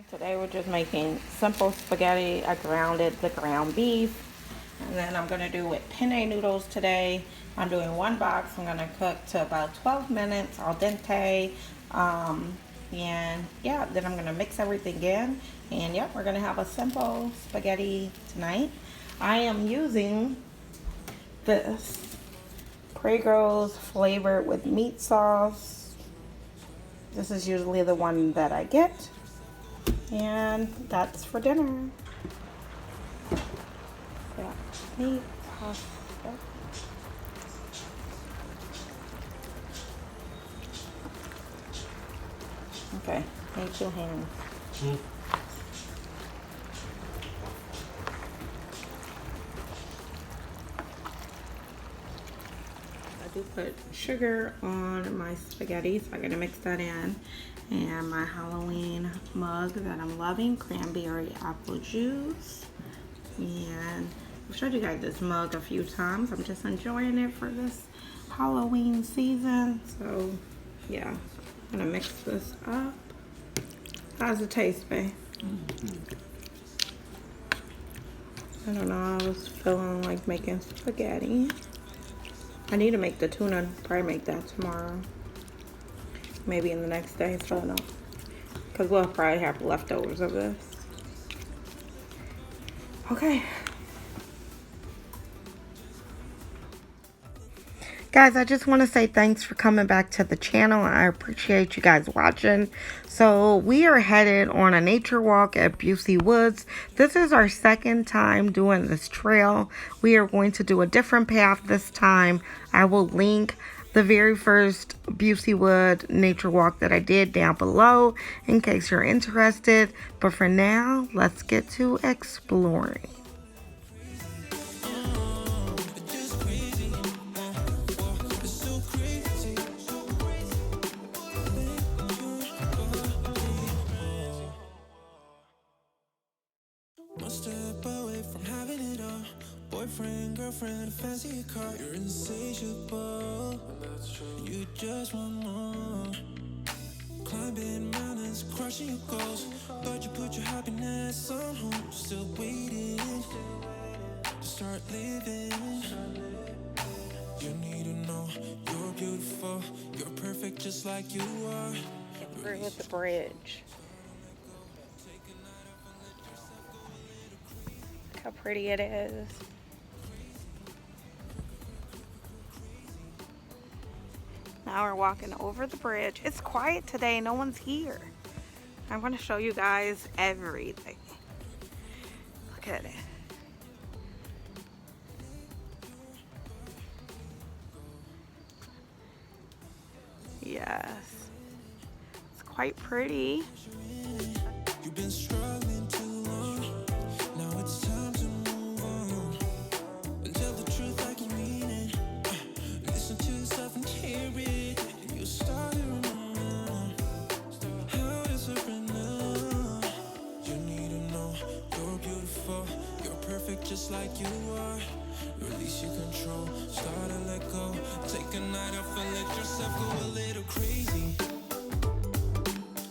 Today we're just making simple spaghetti. I grounded the ground beef. And then I'm going to do with penne noodles today. I'm doing one box. I'm going to cook to about 12 minutes al dente. And yeah, then I'm going to mix everything in. And yeah, we're going to have a simple spaghetti tonight. I am using this Prego flavored with meat sauce. This is usually the one that I get. And that's for dinner. Yeah, meat sauce. Okay, need 2 hands. I do put sugar on my spaghetti, so I'm gonna mix that in. And my Halloween mug that I'm loving, cranberry apple juice. And I've showed you guys this mug a few times. I'm just enjoying it for this Halloween season. So yeah, I'm gonna mix this up. How's it taste, babe? I don't know, I was feeling like making spaghetti. I need to make the tuna, probably make that tomorrow. Maybe in the next day, so I don't know. Because we'll probably have leftovers of this. Okay. Guys, I just want to say thanks for coming back to the channel. I appreciate you guys watching. So we are headed on a nature walk at Busey Woods. This is our second time doing this trail. We are going to do a different path this time. I will link the very first Busey Wood nature walk that I did down below in case you're interested. But for now, let's get to exploring. Step away from having it all. Boyfriend, girlfriend, fancy car. You're insatiable, and that's true. You just want more. Climbing mountains, crushing your goals. But you put your happiness on hold. Still waiting to start living. You need to know you're beautiful. You're perfect just like you are. Through with the bridge. Look how pretty it is. Now we're walking over the bridge. It's quiet today, no one's here. I want to show you guys everything. Look at it. Yes. It's quite pretty. You've been struggling too long. Now it's time to move on. And tell the truth like you mean it. Listen to yourself and hear it. You started wrong. How does it now? You need to know you're beautiful. You're perfect just like you are. Release your control. Start to let go. Take a night off and let yourself go a little crazy.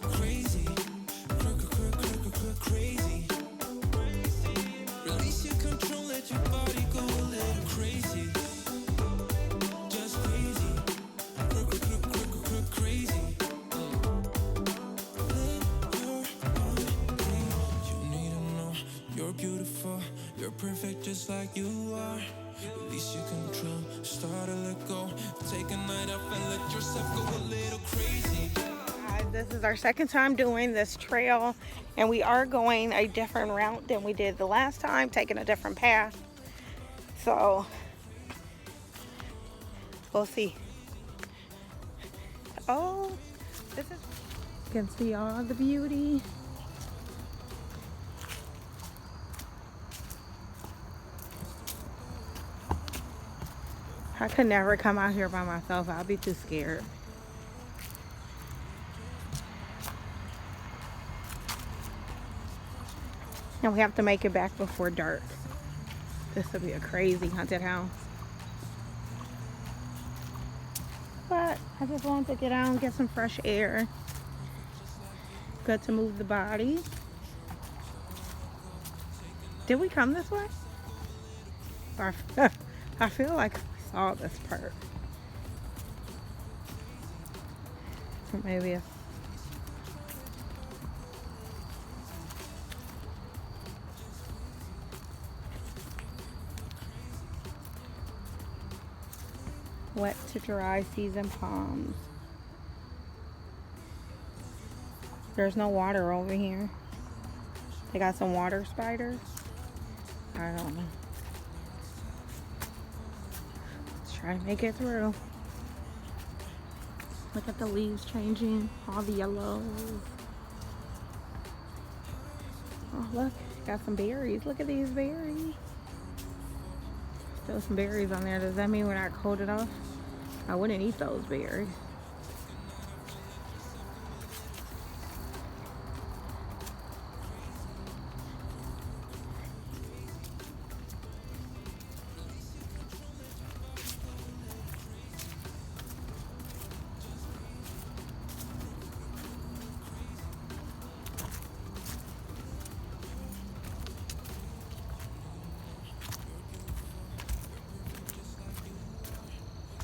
Crazy. Crazy. Release your control, let your body go a little crazy. Just crazy. Crazy. Let your mind breathe. You need to know you're beautiful. You're perfect just like you are. Release your control, start to let go. Take a night off and let yourself go a little crazy. This is our second time doing this trail, and we are going a different route than we did the last time, taking a different path. So we'll see. Oh, this is, you can see all the beauty. I could never come out here by myself. I'll be too scared. And we have to make it back before dark. This will be a crazy haunted house. But I just wanted to get out and get some fresh air. Good to move the body. Did we come this way? I feel like I saw this part. Or maybe a wet to dry season palms. There's no water over here. They got some water spiders. I don't know. Let's try to make it through. Look at the leaves changing, all the yellows. Oh, look, got some berries. Look at these berries. Still some berries on there. Does that mean we're not coated off? I wouldn't eat those berries.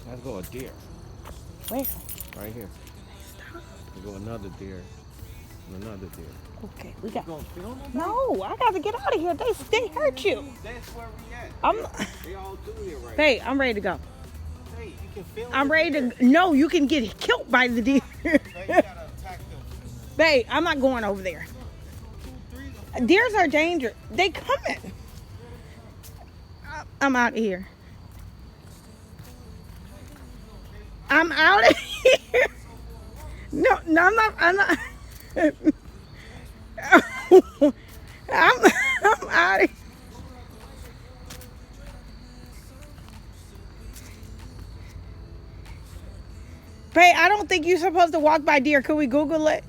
Let's go a deer. Where? Right here. Stop. Let's go another deer. And another deer. Okay, we got. You gonna film them? No, I got to get out of here. They hurt you. That's where we at. I'm. They all do it right. Hey, I'm ready to go. Hey, you can film I'm the ready deer. to. No, you can get killed by the deer. Hey, you gotta attack them. Babe, I'm not going over there. 2, 3. Deers are dangerous. They coming. I'm out of here. I'm out of here. No, I'm not. I'm out of here. Babe, I don't think you're supposed to walk by deer. Could we Google it?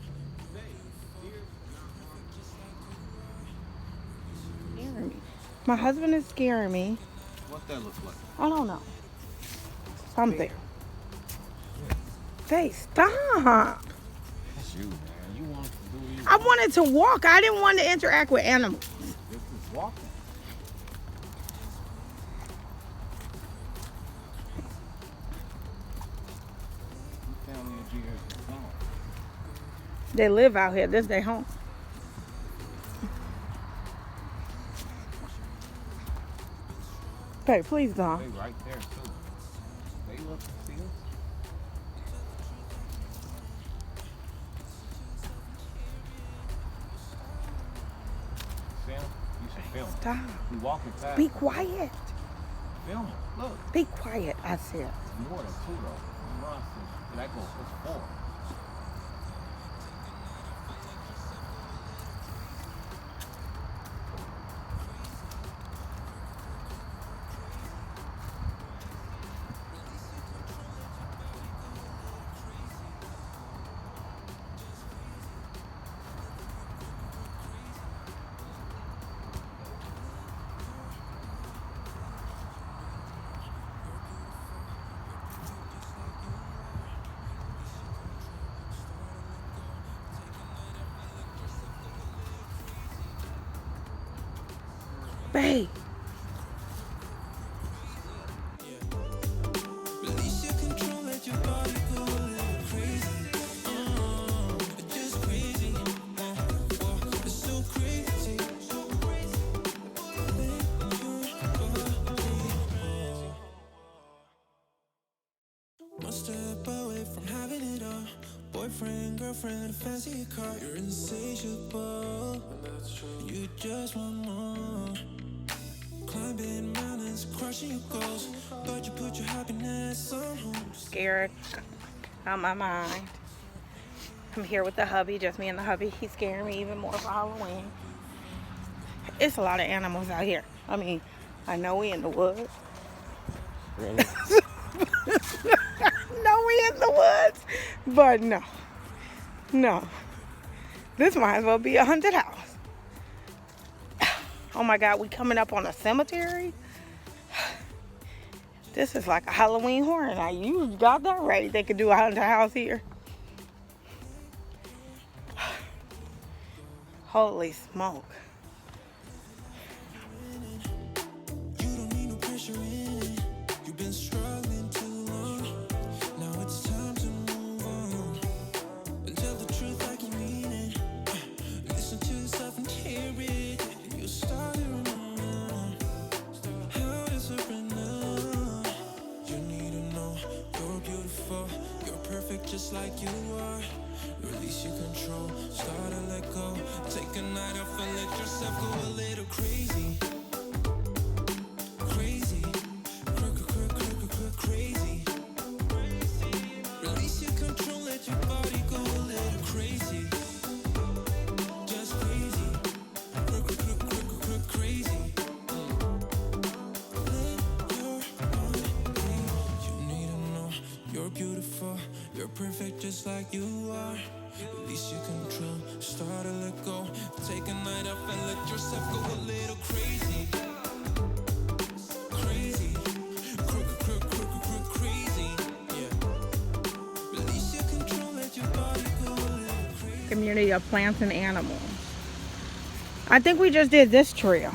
My husband is scaring me. What's that look like? I don't know. Something. Babe, stop. That's you, man. You want to do you. I wanted to walk. I didn't want to interact with animals. This is walking. You family of deer is gone. They live out here. This their home. Babe, please go. They right there too. They look, see us? Film? You should film. Stop. We walking fast. Be quiet. Film it. Look. Be quiet, I said. It's more than 2 though. You know, that goes, it's 4. Babe. Release your control, let your body go a little crazy. It's just crazy. It's so crazy. One step away from having it all. Boyfriend, girlfriend, fancy car. You're insatiable. And that's true. You just want more. Climbing mountains, crushing your goals. But you put your happiness on hold. Scared. On my mind. I'm here with the hubby, just me and the hubby. He's scaring me even more for Halloween. It's a lot of animals out here. I mean, I know we in the woods. Really? No, we in the woods. But no. No. This might as well be a haunted house. Oh my God, we coming up on a cemetery? This is like a Halloween horror night. You got that right. They could do a haunted house here. Holy smoke. You don't need no pressure in it. You've been struggling too long. Now it's time to move on. And tell the truth like you mean it. Listen to yourself and hear it. You started running. How does it been now? You need to know you're beautiful. You're perfect just like you are. Release your control. Start to let go. Take a night off and let yourself go a little crazy. Crazy. Crazy. Release your control. Let your body go a little crazy. Just crazy. Crazy. You need to know you're beautiful, you're perfect just like you are. Release your control, start to let go. Take a night off and let yourself go a little crazy. Crazy, crazy, yeah. Release your control, let your body go a little crazy. Community of plants and animals. I think we just did this trail.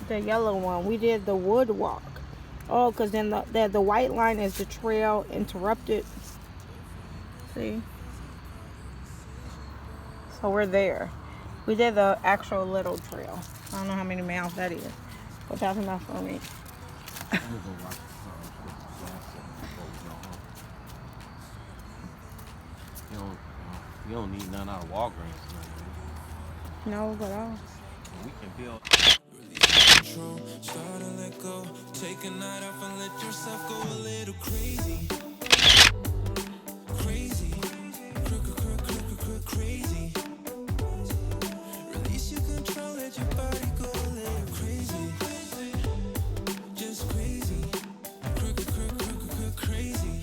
The yellow one. We did the wood walk. Oh, because then the white line is the trail interrupted. See? So we're there. We did the actual little trail. I don't know how many miles that is, but that's enough for me. You don't need none out of Walgreens. No, but We can build. Control, start to let go. Take a night off and let yourself go a little crazy. Crazy, crazy. Release your control, let your body go a little crazy. Just crazy, crazy.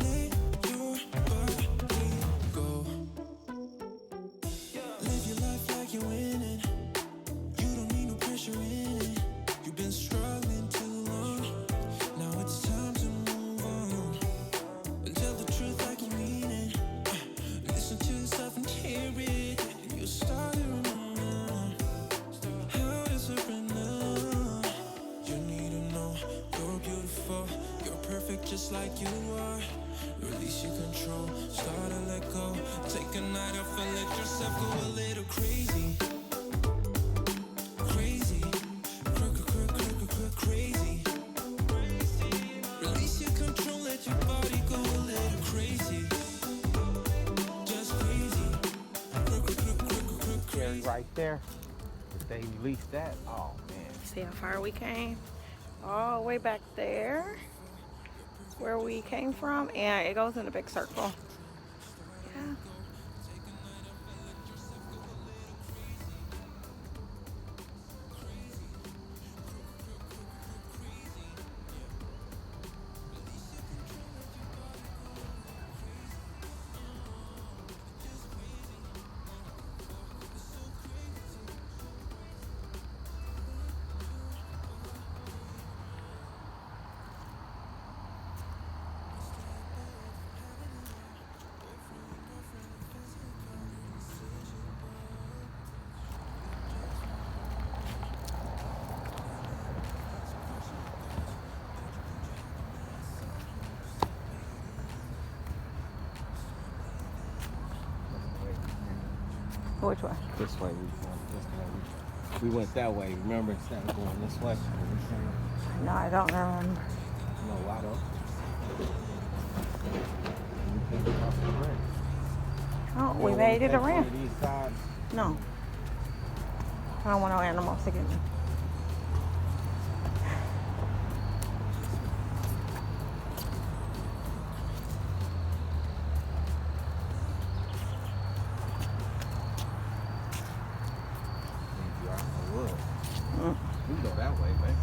Let your body go. Live your life like you're winning. You don't need no pressure in it. You've been struggling too long. Now it's time to move on. And tell the truth like you mean it. Listen to yourself and hear it. You started running. How does it been now? You need to know you're beautiful. You're perfect just like you are. Release your control. Start to let go. Take a night off and let yourself go a little crazy. Crazy. Crazy. Release your control. Let your body go a little crazy. Just crazy. Carry right there. If they release that, oh man. see how far we came? All the way back there. Where we came from, and it goes in a big circle. Yeah. Which way? This way we went that way. Remember, instead of going this way. No, I don't remember. No, why though? We came across the bridge. Oh, we made it around. These sides. No. I don't want no animals to get me. We can go that way, man.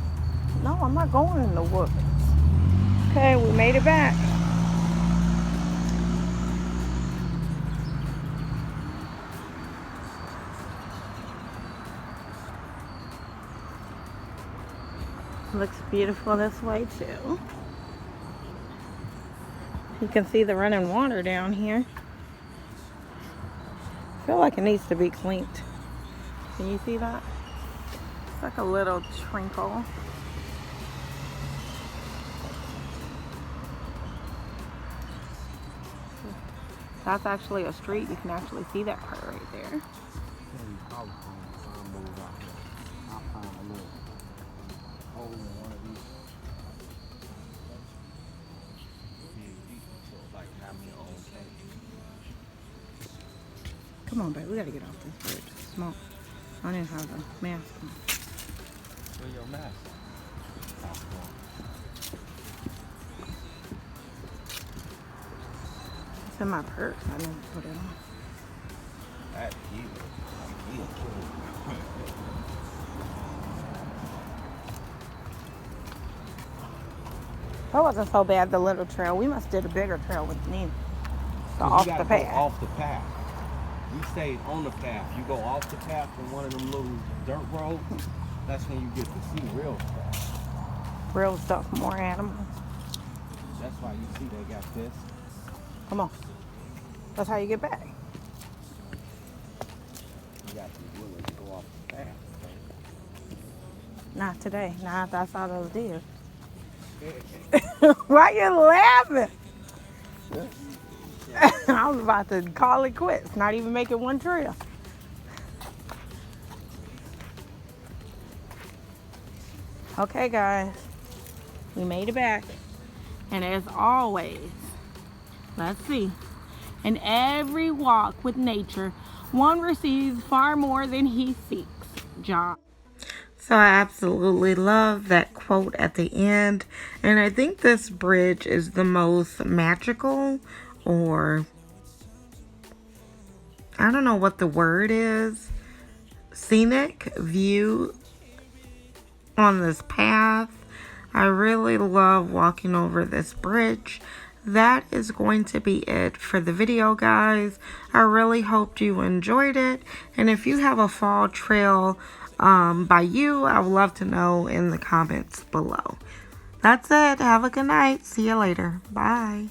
No, I'm not going in the woods. Okay, we made it back. Looks beautiful this way too. You can see the running water down here. I feel like it needs to be cleaned. Can you see that? It's like a little trinkle. That's actually a street. You can actually see that part right there. Come on, babe. We gotta get off this bridge. It's small. I don't even have the mask on. Where's your mask? It's in my purse. I didn't put it on. That evil. That wasn't so bad, the little trail. We must did a bigger trail with Nina. So off the path. Off the path. We stayed on the path. You go off the path in one of them little dirt roads. That's when you get to see real stuff. Real stuff, more animals. That's why you see they got this. Come on. That's how you get back. You got to be willing to go off the path. Not today. Not that's how those did. Why you laughing? I was about to call it quits. Not even making one trail. Okay, guys. We made it back. And as always, let's see. In every walk with nature, one receives far more than he seeks. John. So I absolutely love that quote at the end. And I think this bridge is the most magical, or I don't know what the word is, scenic view on this path. I really love walking over this bridge. That is going to be it for the video, guys. I really hope you enjoyed it. And if you have a fall trail by you, I would love to know in the comments below. That's it. Have a good night. See you later. Bye.